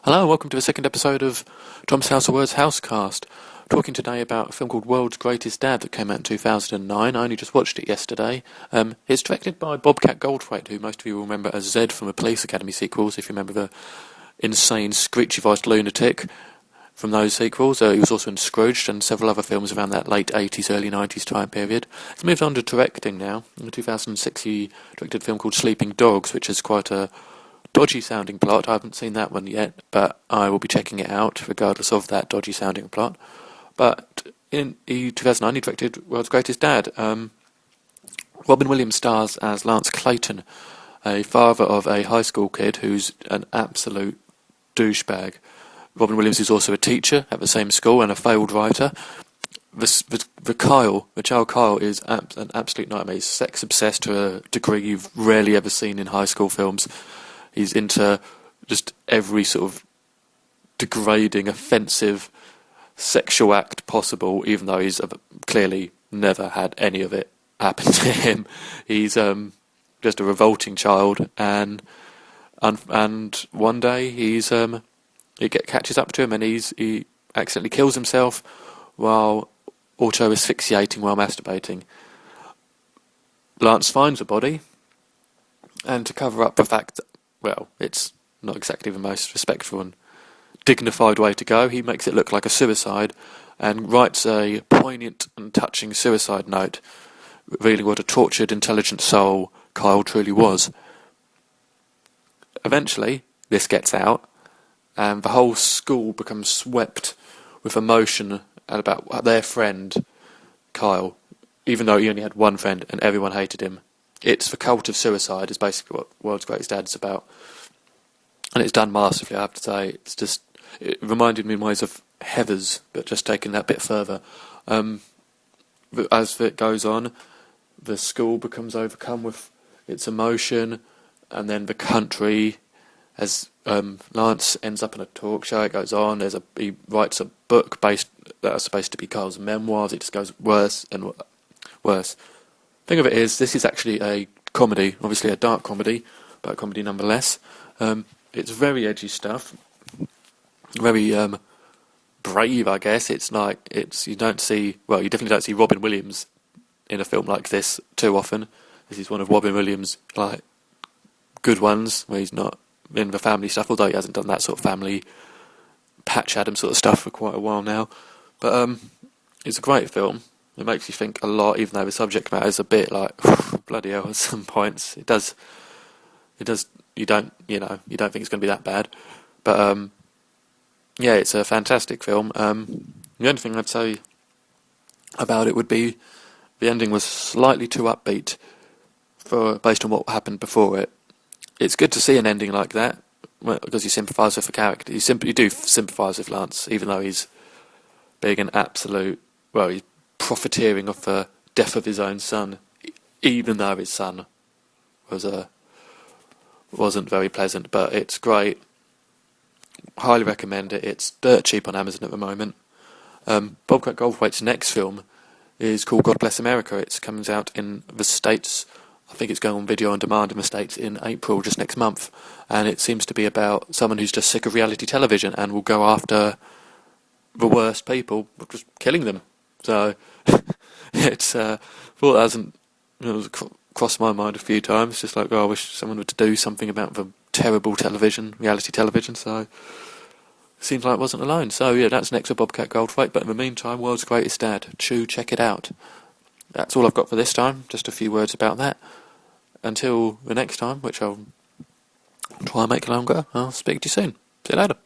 Hello, welcome to the second episode of Thom's House of Words Housecast. Talking today about a film called World's Greatest Dad that came out in 2009. I only just watched it yesterday. It's directed by Bobcat Goldthwait, who most of you will remember as Zed from the Police Academy sequels, if you remember the insane, screechy-voiced lunatic from those sequels. He was also in Scrooged and several other films around that late 80s, early 90s time period. He's moved on to directing now. In 2006 he directed a film called Sleeping Dogs, which is quite a dodgy sounding plot. I haven't seen that one yet, but I will be checking it out regardless of that dodgy sounding plot. But in 2009 he directed World's Greatest Dad. Robin Williams stars as Lance Clayton, a father of a high school kid who's an absolute douchebag. Robin Williams is also a teacher at the same school and a failed writer. The child Kyle is an absolute nightmare. He's sex obsessed to a degree you've rarely ever seen in high school films. He's into just every sort of degrading, offensive sexual act possible, even though he's clearly never had any of it happen to him. He's just a revolting child, and one day he catches up to him, and he accidentally kills himself while auto asphyxiating while masturbating. Lance finds the body, and to cover up the fact that, well, it's not exactly the most respectful and dignified way to go, he makes it look like a suicide and writes a poignant and touching suicide note, revealing what a tortured, intelligent soul Kyle truly was. Eventually, this gets out, and the whole school becomes swept with emotion about their friend, Kyle, even though he only had one friend and everyone hated him. It's the cult of suicide is basically what World's Greatest Dad is about. And it's done masterfully, I have to say. It reminded me in ways of Heathers, but just taken that bit further. As it goes on, the school becomes overcome with its emotion, and then the country, as Lance ends up in a talk show, it goes on. He writes a book that's supposed to be Kyle's memoirs. It just goes worse and worse. Thing of it is, this is actually a comedy, obviously a dark comedy, but a comedy nonetheless. It's very edgy stuff, very brave, I guess. You definitely don't see Robin Williams in a film like this too often. This is one of Robin Williams' good ones, where he's not in the family stuff, although he hasn't done that sort of family Patch Adams sort of stuff for quite a while now. But it's a great film. It makes you think a lot, even though the subject matter is a bit like bloody hell at some points. It does. You don't think it's going to be that bad, but yeah, it's a fantastic film. The only thing I'd say about it would be the ending was slightly too upbeat based on what happened before it. It's good to see an ending like that because you sympathise with the character. You do sympathise with Lance, even though he's being an absolute. Well, he's profiteering off the death of his own son, even though his son wasn't very pleasant. But it's great. Highly recommend it. It's dirt cheap on Amazon at the moment. Bobcat Goldthwait's next film is called God Bless America. It comes out in the States. I think it's going on video on demand in the States in April, just next month. And it seems to be about someone who's just sick of reality television and will go after the worst people, just killing them. So it's thought that hasn't crossed my mind a few times. Just like, I wish someone would do something about the terrible reality television. So it seems like I wasn't alone. So yeah, that's next with Bobcat Goldthwait. But in the meantime, World's Greatest Dad. Check it out. That's all I've got for this time. Just a few words about that. Until the next time, which I'll try and make longer, I'll speak to you soon. See you later.